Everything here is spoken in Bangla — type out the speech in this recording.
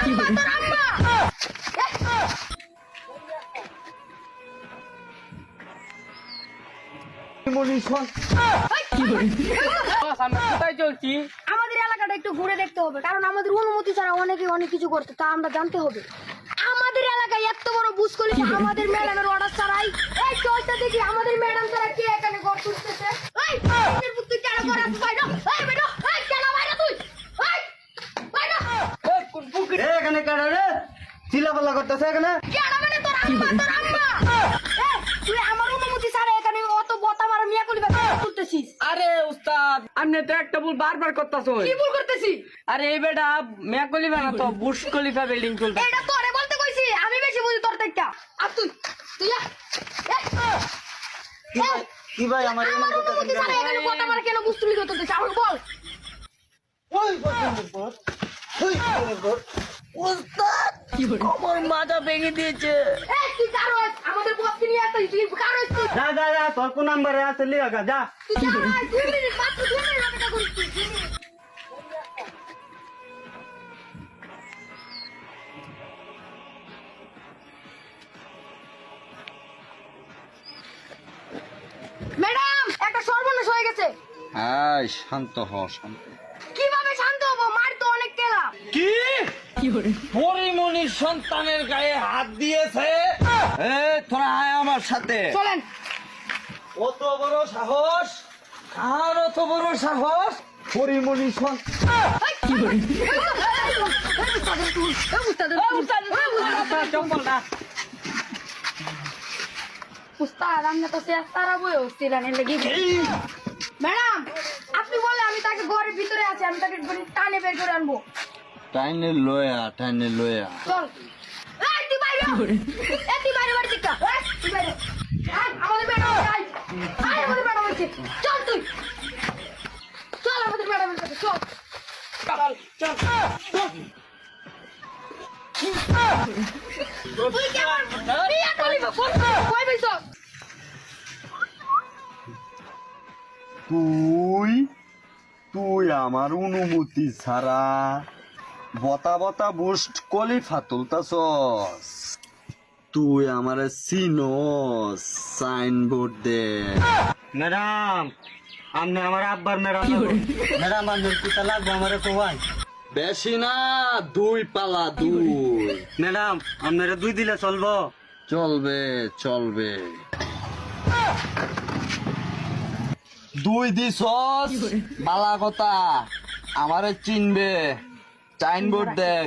আম্মা তোর আম্মা কোথায় চলছি? আমাদের এলাকাটা একটু ঘুরে দেখতে হবে, কারণ আমাদের অনুমতি ছাড়া অনেকে অনেক কিছু করতে, তা আমরা জানতে হবে। আমাদের এলাকায় এত বড় বুসকলি আমাদের ম্যাডামের অর্ডার ছাড়াই। এই চলতে দেখি আমাদের ম্যাডাম ছাড়া কে এখানে ঘর তুলতেছে? এই তুই কেন ঘর আসছিস? বাইরে এই বেটা, এই কেন বাইরে তুই? এই বাইরে এখানে কারা রে চিল্লাপাল্লা করতেছে এখানে? কেন মানে তোর আম্মা তোর আম্মা? এই তুই আমার অনুমতি ছাড়া এখানে অত বতা মারা মিয়া কলি তুলতেছিস? আরে উস্তাদ, আপনি তো একটা ভুল বারবার করতেছো। কি ভুল করতেছি? আরে এই বেটা মিয়া খলিফা না তো বুর্জ খলিফা বিল্ডিং চলবে। এটা তোরে বলতে কইছি, আমি বেশি বুঝি তোর থেকে। আর তুই তুই আ, এই, কি ভাই আমার আমার অনুমতি ছাড়া এখানে বতা মারা কেন বুঝতুলি করতেছিস? আমাকে বল। ওই বসের পর ওই বসের পর উস্তাদ আমার মাথা ভেঙে দিয়েছে। এই তুই কারো আমাদের বসকে নিয়ে আসছিস, তুই কারো তুই যা যা যা তোর কোন নাম্বারে আছে লিখা যা। তুই যা, 2 মিনিট মাত্র 2 মিনিট অপেক্ষা করিস তুই, 2 মিনিট। ম্যাডাম একটা সর্বনাশ হয়ে গেছে। হ্যাঁ শান্ত হ শান্ত। কিভাবে শান্ত হবো? মার তো অনেক কেলা। কি পরিমণির সন্তানের গায়ে হাত দিয়েছে? এ তোরা আয় আমার সাথে। চলেন। কত বড় সাহস, আর অত বড় সাহস পরিমণির সন্তান। চম্পলটা উস্তাদ আমি তো চেষ্টারা বই হচ্ছিলেন লেগে। ম্যাডাম আপনি বলে আমি তাকে ঘরের ভিতরে আছি, আমি তাকে টানে বের করে আনবো। টাইনে লয়া চল। এই তুই বাইরে হ। এই তুই বাইরে বাড়ি থেকে। এই তুই বাইরে। আয় আমাদের ম্যাডাম আয়। আয় আমাদের ম্যাডাম আছে। চল তুই। চল আমাদের ম্যাডামের কাছে চল। তুই কেমন বিয়া করলি বা কোন কই বইছ? তুই আমার অনুমতি ছাড়া বতা বতা বুস্ট কলিফা তুলতাছস? তুই আমার চিনস? সাইনবোর্ড দে। ম্যাডাম আপনি আমার আব্বার ম্যাডাম ম্যাডাম আপনার পিতা লাগবে আমার তো ভাই। বেশি না, 2 পালা 2। ম্যাডাম আপনারা 2 দিলে চলবো? চলবে চলবে। 2 দিছস বালা কথা, আমারে চিনবে। সাইনবোর্ড দেখ।